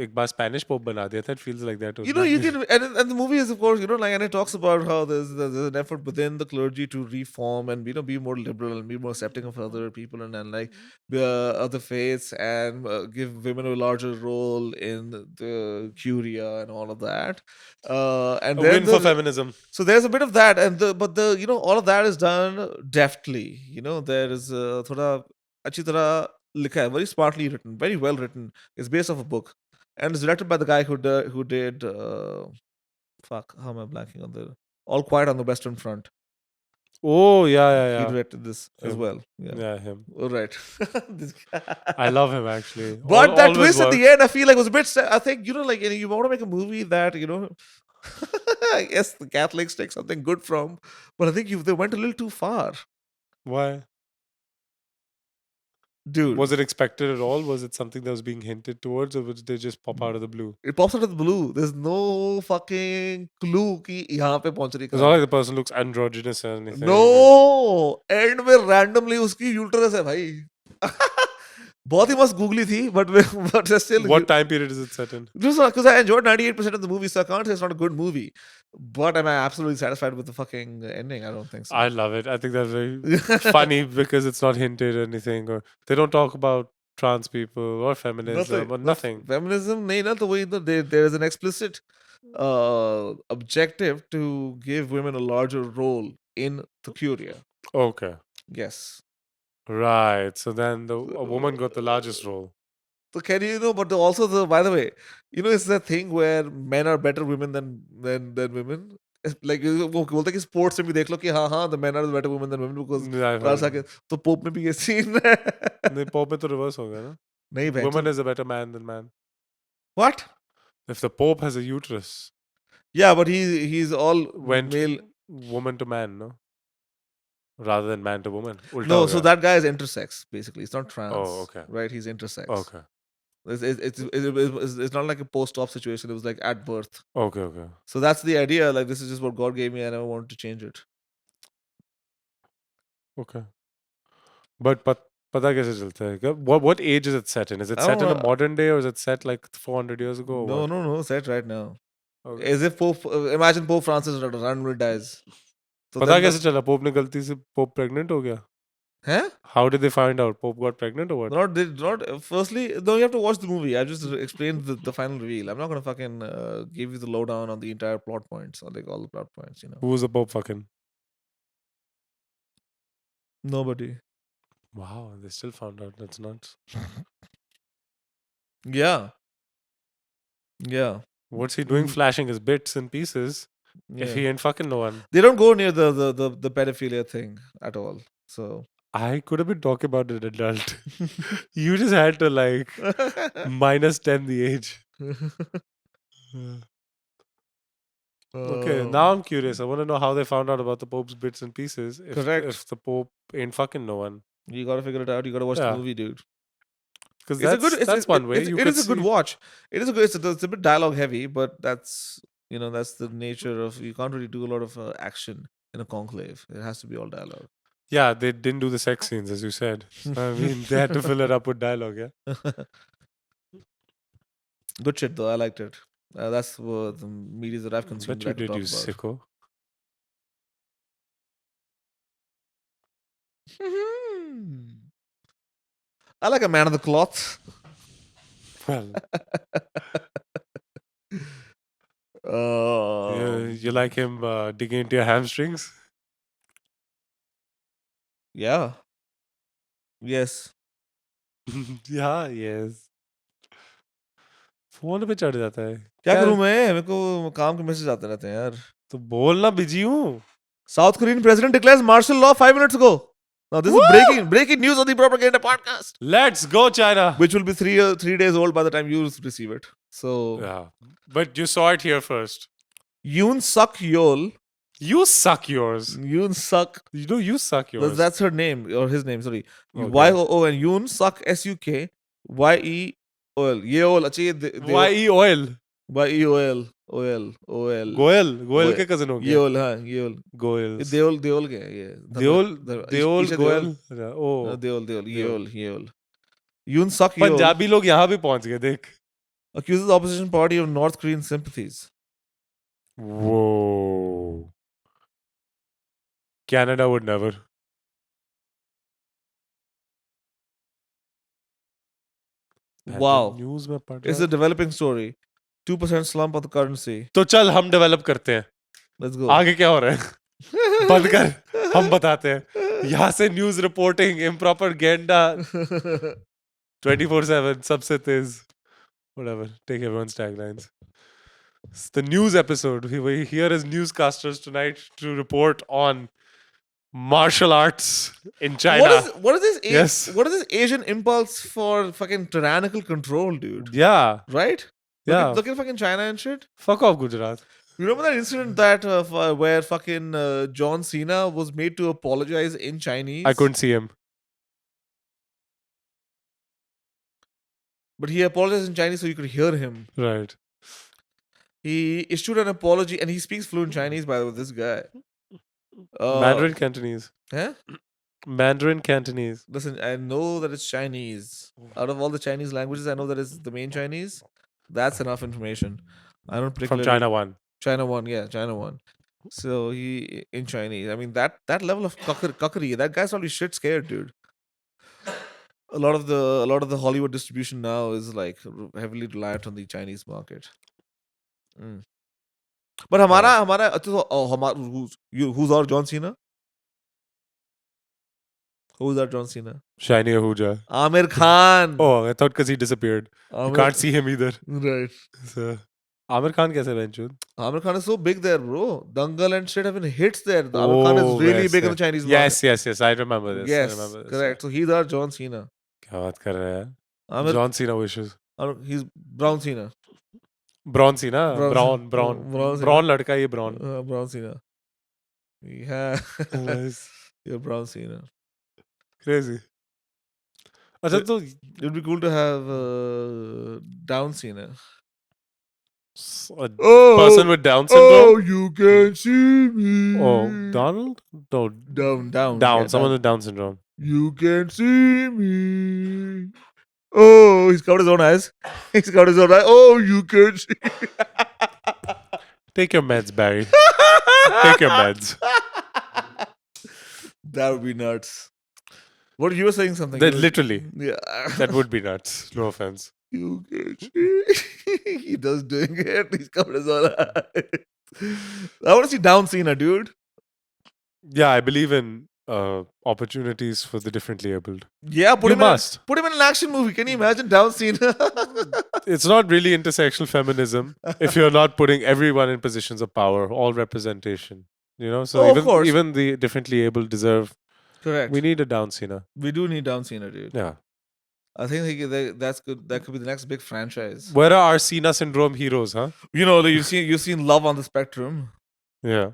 एक बार स्पेनिश पोप बना दिया था it feels like that You can, and the movie is, of course, like, and it talks about how there's an effort within the clergy to reform and be more liberal and be more accepting of other people and like other faiths and give women a larger role in the curia and all of that. And a then win for feminism so there's a bit of that, and but all of that is done deftly. There is थोड़ा अच्छी तरह लिखा है, very smartly written, very well written. It's based off a book, and it's directed by the guy who did fuck, how am I blanking on the All Quiet on the Western Front. Oh yeah, yeah, He yeah. directed this as Him. well. Yeah. Yeah, him. All right. This I love him actually. But that Always twist at work. the end, I feel like was a bit. I think like you want to make a movie that I guess the Catholics take something good from, but I think they went a little too far, Why? dude. Was it expected at all? Was it something that was being hinted towards, or did they just pop out of the blue? It pops out of the blue. There's no fucking clue कि यहाँ पे पहुंच रही It's not like the person looks androgynous or anything. No, and में randomly उसकी uterus है भाई. बहुत ही मस्त गूगली थी, but still. What time period is it set in? Because I enjoyed 98% of the movie, so I can't say it's not a good movie. But am I absolutely satisfied with the fucking ending? I don't think so. I love it. I think that's very funny because it's not hinted or anything, or they don't talk about trans people or feminism or nothing. Feminism, nahi na, to wahi to there is an explicit objective to give women a larger role in the Curia. Okay. Yes. Right. So then a woman got the largest role. So can but also by the way, it's that thing where men are better women than women. It's like वो बोलते हैं कि sports में भी देख लो कि हाँ the men are better women than women because Yeah, I've heard Raja it. के तो पोप में भी ये scene है. नहीं, Pope में तो reverse हो गया ना. नहीं बहन. Woman is a better man than man. What? If the Pope has a uterus, Yeah, but he's all went male. woman to man, no? Rather than man to woman. Ulta No, ho so gaya. that guy is intersex basically. It's not trans. Oh, okay. Right, he's intersex. Okay. It's not like a post-op situation. It was like at birth. Okay, okay. So that's the idea. Like this is just what God gave me, and I never wanted to change it. Okay. But पता कैसे चलता है? What age is it set in? Is it I set don't in a know. modern day or is it set like 400 years ago? Or No, what? no, set right now. Okay. As if imagine Pope Francis randomly dies. So पता then कैसे चला? Pope ने गलती से Pope pregnant हो गया? Huh? How did they find out? Pope got pregnant or what? Not. Firstly, no, you have to watch the movie. I just explained the final reveal. I'm not gonna fucking give you the lowdown on the entire plot points or like all the plot points. Who was the Pope fucking? Nobody. Wow, they still found out. That's nuts. Yeah. Yeah. What's he doing flashing his bits and pieces Yeah. if he ain't fucking no one? They don't go near the pedophilia thing at all. So I could have been talking about an adult. You just had to like minus 10 the age. Okay, now I'm curious. I want to know how they found out about the Pope's bits and pieces Correct. if the Pope ain't fucking no one. You gotta figure it out. You gotta watch Yeah. the movie, dude. Because It's that's one way. It is a good watch. It is a good. It's a bit dialogue heavy, but that's that's the nature of. You can't really do a lot of action in a conclave. It has to be all dialogue. Yeah, they didn't do the sex scenes, as you said. I mean, they had to fill it up with dialogue, yeah? Good shit though. I liked it. That's the media that I've consumed. Bet you that I can did, you talk about. sicko. I like a man of the cloth. Well, Oh. you like him digging into your hamstrings? Yeah. Yes. Yeah, yes. Phone पे चढ़ जाता है क्या करूं मैं मेरे को काम के मैसेज आते रहते हैं यार तो बोलना बिजी हूँ South Korean president declares martial law 5 minutes ago. Now this is breaking news on the Propaganda podcast, Let's go China. which will be 3 days old by the time you receive it. So Yeah, but you saw it here first. Yoon Suk Yeol, You suck yours. Yoon Suk. You know you suck yours. That's her name or his name. Sorry, Okay. Yoon Yoon Suk SUK YEOL Yeol. अच्छा ये YE oil. YEOL OL Goyal के cousin हो गया. Yeol हाँ Yeol. Goyal. ये देओल के हैं ये देओल ईशा गोयल. ओ. Deol Yeol. Yoon Suk Yeol Punjabi लोग यहाँ भी पहुंच गए देख. accuses the opposition party of North Korean sympathies. Whoa. Canada would never. Wow. News में पढ़ It's a developing story. 2% slump of the currency. तो चल हम डेवलप करते हैं. Let's go. आगे क्या हो रहा है? बंद कर. हम बताते हैं. यहाँ से न्यूज़ रिपोर्टिंग, इम्प्रॉपर गेंडा. 24/7. Sabse tez. Whatever. Take everyone's taglines. It's the news episode. We're here as newscasters tonight to report on martial arts in China. What is this? Yes. What is this Asian impulse for fucking tyrannical control, dude? Yeah. Right? Yeah. Look at fucking China and shit. Fuck off, Gujarat. You remember that incident that where fucking John Cena was made to apologize in Chinese? I couldn't see him. But he apologized in Chinese so you could hear him. Right. He issued an apology and he speaks fluent Chinese, by the way, this guy. Mandarin Cantonese. Huh? Mandarin Cantonese. Listen, I know that it's Chinese. Out of all the Chinese languages, I know that it's the main Chinese. That's enough information. I don't From particularly... China 1. China 1, yeah, China 1. So he in Chinese. I mean that level of cuckery, that guy's probably shit scared, dude. A lot of the Hollywood distribution now is like heavily reliant on the Chinese market. But who's our John Cena? Who's our John Cena? Shiny Ahuja. Amir Khan. Oh, I thought because he disappeared. You Amir, can't see him either. right. So, Amir Khan kaise benchud? Amir Khan is so big there, bro. Dangal and shit have been hits there. Amir Khan is really yes, big in yes. the Chinese market. Yes. I remember this. Yes, I remember this. correct. So he's our John Cena. क्या बात कर रहे हैं? Amir, John Cena wishes. he's Brown Cena. Braun Cena. Brown Braun. Cena. Braun लड़का ये Braun. Brown Cena. Yeah. Nice. You're Brown Cena. Crazy. अच्छा तो It would be cool to have Down Cena. a person with Down syndrome. you can see me. Oh, Donald? No, Down. Down. Yeah, Someone with Down syndrome. You can see me. Oh, he's covered his own eyes. He's covered his own eyes. Oh, you can see. Take your meds, Barry. Take your meds. That would be nuts. What you were saying something? That literally. Yeah. That would be nuts. No offense. You can see. He does doing it. He's covered his own eyes. I want to see Down Cena, dude. Yeah, I believe in opportunities for the differently abled. Yeah, You must. put him in an action movie. Can you imagine Down Cena? It's not really intersectional feminism if you're not putting everyone in positions of power, all representation. You know, so Oh, of course. even the differently able deserve. Correct. We need a Down Cena. We do need Down Cena, dude. Yeah. I think that's good. That could be the next big franchise. Where are our Cena syndrome heroes, huh? You know, you've seen Love on the Spectrum. Yeah.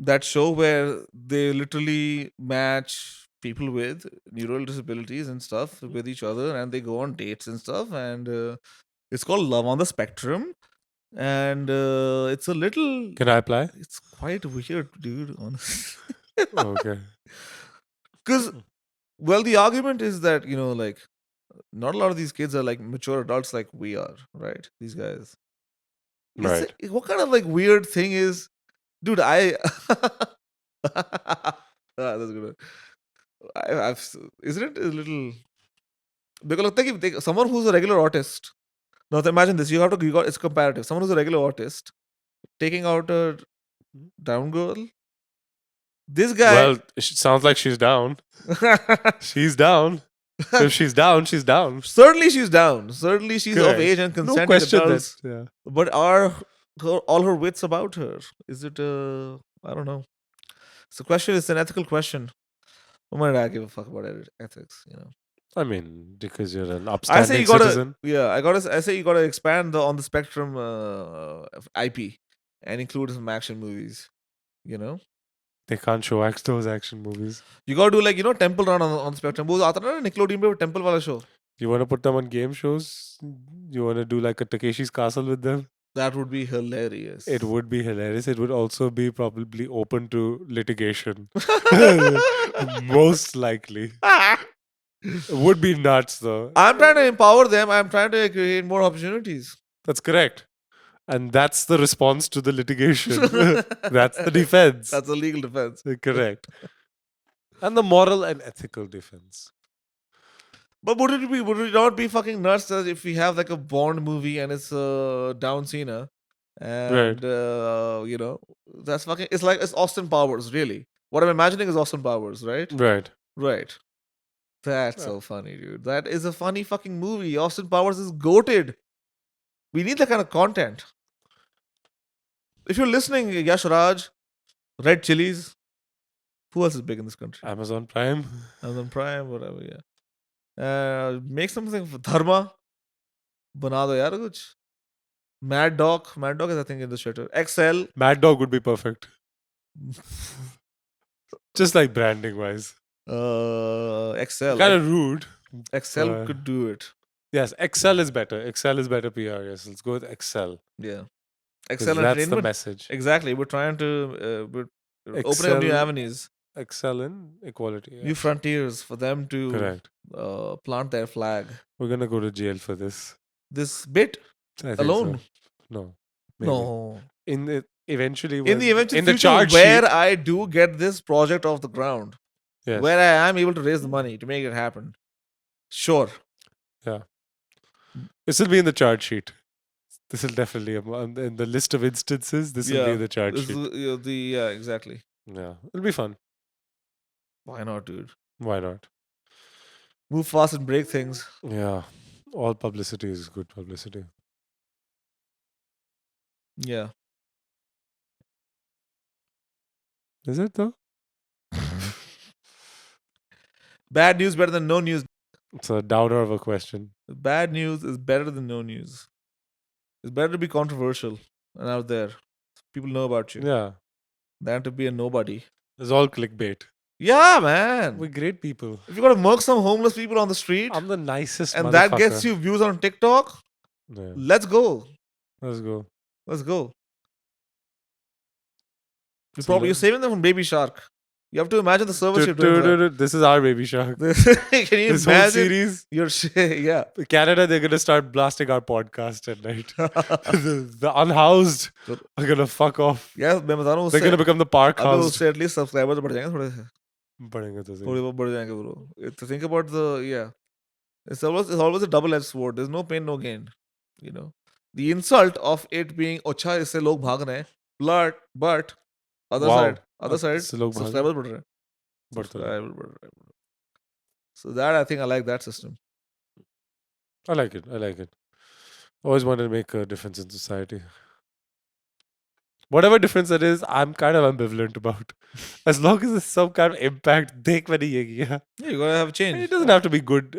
That show where they literally match people with neural disabilities and stuff with each other, and they go on dates and stuff. And it's called Love on the Spectrum, and it's a little. Can I apply? It's quite weird, dude. Honestly, Okay. because the argument is that like not a lot of these kids are like mature adults like we are, right? These guys. Right. What kind of like weird thing is, dude? That's good. Isn't it a little? Because like, someone who's a regular autist. Now imagine this: it's comparative. Someone who's a regular autist taking out a down girl. This guy. Well, it sounds like she's down. She's down. If she's down, she's down. Certainly she's down. Certainly she's of Correct. age and consenting No question adults. that. Yeah. But are all her wits about her? Is it I don't know. So question is an ethical question. Why did I give a fuck about ethics? I mean, because you're an I upstanding say you gotta citizen. I say you gotta expand on the spectrum IP and include some action movies. They can't show those action movies. You gotta do like Temple Run on the spectrum. वो आता ना Nickelodeon पे Temple वाला show. You want to put them on game shows? You want to do like a Takeshi's Castle with them? That would be hilarious. It would be hilarious. It would also be probably open to litigation. Most likely. It would be nuts though. I'm trying to empower them. I'm trying to create more opportunities. That's correct. And that's the response to the litigation. That's the defense. That's a legal defense. Correct. And the moral and ethical defense. But would it not be fucking nuts that if we have like a Bond movie and it's Down Cena and that's fucking it's Austin Powers, really. What I'm imagining is Austin Powers, right? Right. Right. That's so funny, dude. That is a funny fucking movie. Austin Powers is goated. We need that kind of content. If you're listening, Yash Raj, Red Chilies, who else is big in this country? Amazon Prime. Amazon Prime, whatever, yeah. Make something for Dharma. बना दो यार कुछ. Mad Dog is I think in the shutter. XL. Mad Dog would be perfect. Just like branding wise. XL. Kind of rude. XL could do it. Yes, Excel is better. Excel is better PR. Yes, let's go with Excel. Yeah. 'Cause XL that's the Entertainment. message. Exactly. We're trying to we're opening up new Excel- avenues, Excel in equality. new frontiers for them to Correct. plant their flag. We're gonna go to jail for this. This bit I think alone. So. No. Maybe. No. In the eventually. In the eventual in the future, charge where sheet. I do get this project off the ground, Yes. where I am able to raise the money to make it happen, sure. This will be in the charge sheet. This will definitely in the list of instances. This will be Yeah, in the charge This sheet. is yeah, exactly. Yeah, it'll be fun. Why not, dude? Why not? Move fast and break things. Yeah, all publicity is good publicity. Yeah. Is it though? Bad news better than no news. It's a downer of a question. Bad news is better than no news. It's better to be controversial and out there. People know about you Yeah, than to be a nobody. it's all clickbait. Yeah, man. We're great people. If you got to murk some homeless people on the street I'm the nicest and that gets motherfucker. you views on TikTok, Yeah, let's go. let's go. Let's go. So You're saving them from Baby Shark. You have to imagine the service you're Du- doing. du- du- du- This is our baby shark. Can you This whole imagine series, your shit? Yeah. Canada, they're gonna start blasting our podcast at night. the unhoused are gonna fuck off. Yeah, मैं बता रहा हूँ They're उससे gonna become the park अबे housed. उससे at least subscribers बढ़ जाएंगे थोड़े से बढ़ेंगे तो सही. थोड़े बहुत बढ़ जाएंगे bro. To think about the it's always a double-edged sword. There's no pain, no gain. You know, the insult of it being अच्छा इससे लोग भाग रहे हैं, but other Wow. side इससे लोग भाग subscribers बढ़ रहे हैं. बढ़ते रहे. Subscribers बढ़ रहे हैं. So that I think I like that system. I like it. I like it. Always wanted to make a difference in society. Whatever difference that is, I'm kind of ambivalent about. As long as there's some kind of impact, देख मैंने ये किया. Yeah, you gotta have a change. It doesn't have to be good.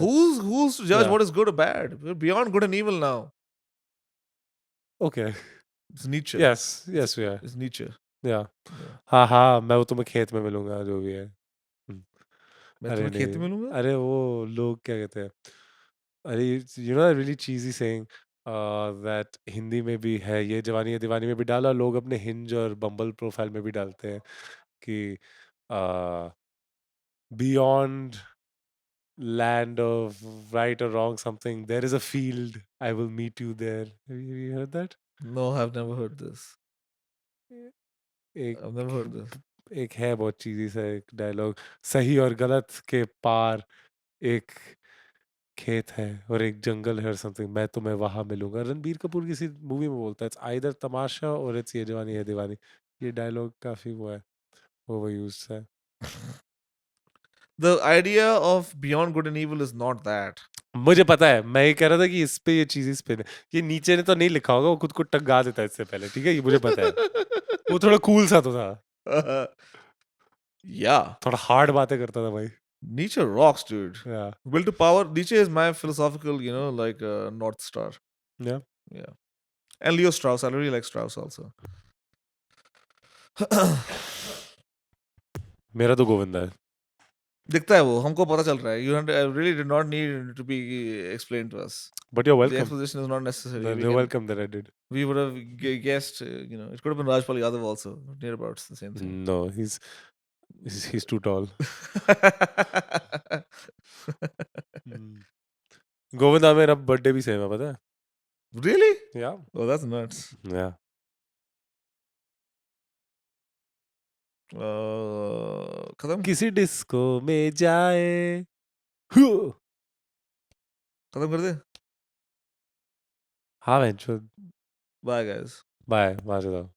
Who's to judge yeah. what is good or bad? We're beyond good and evil now. Okay. It's Nietzsche. Yes, we are. It's Nietzsche. Yeah. हाँ हाँ मैं वो तुम्हें खेत में मिलूंगा जो भी है. मैं अरे तुम्हें खेत में नहीं. मिलूंगा? अरे वो लोग क्या कहते हैं? अरे you know that really cheesy saying that Hindi में भी है ये जवानी है दीवानी में भी डाला लोग अपने हिंज और बम्बल प्रोफाइल में भी डालते हैं कि beyond land of right or wrong something there is a field I will meet you there. Have you heard that? No, I've never heard this. एक I've never heard this. एक है बहुत चीजी सा एक डायलॉग सही और गलत के पार एक खेत है और एक जंगल है और समथिंग मैं तुम्हें वहां मिलूंगा. रणबीर कपूर किसी मूवी में बोलता है इट्स आइदर तमाशा और इट्स ये जवानी है दीवानी. ये डायलॉग काफी वो है ओवर यूज्ड है. The idea of beyond good and evil is not that. मुझे पता है मैं ये कह रहा था कि इस पे ये चीज इस पे ये नीचे ने तो नहीं लिखा होगा वो खुद को टंगा देता है इससे पहले. ठीक है ये मुझे पता है वो थोड़ा कूल सा तो था. Yeah. थोड़ा हार्ड बातें करता था भाई. Nietzsche rocks, dude. Yeah. Will to power. Nietzsche is my philosophical, like North Star. Yeah. Yeah. And Leo Strauss. I really like Strauss also. मेरा तो गोविंदा है. दिखता है वो हमको पता चल रहा है. I really did not need to be explained to us. But you're The welcome. exposition is not necessary. You're We can- welcome that I did. We would have guessed, it could have been Rajpal Yadav also. Near about the same thing. No, he's too tall. Govinda मेरा birthday भी same है पता है. Really? Yeah. Oh, that's nuts. Yeah. खत्म किसी disco में जाए. खत्म कर दे. हाँ वेंचुअल. Bye guys. बाय वहां से जाओ.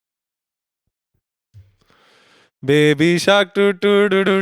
Baby shark doo doo to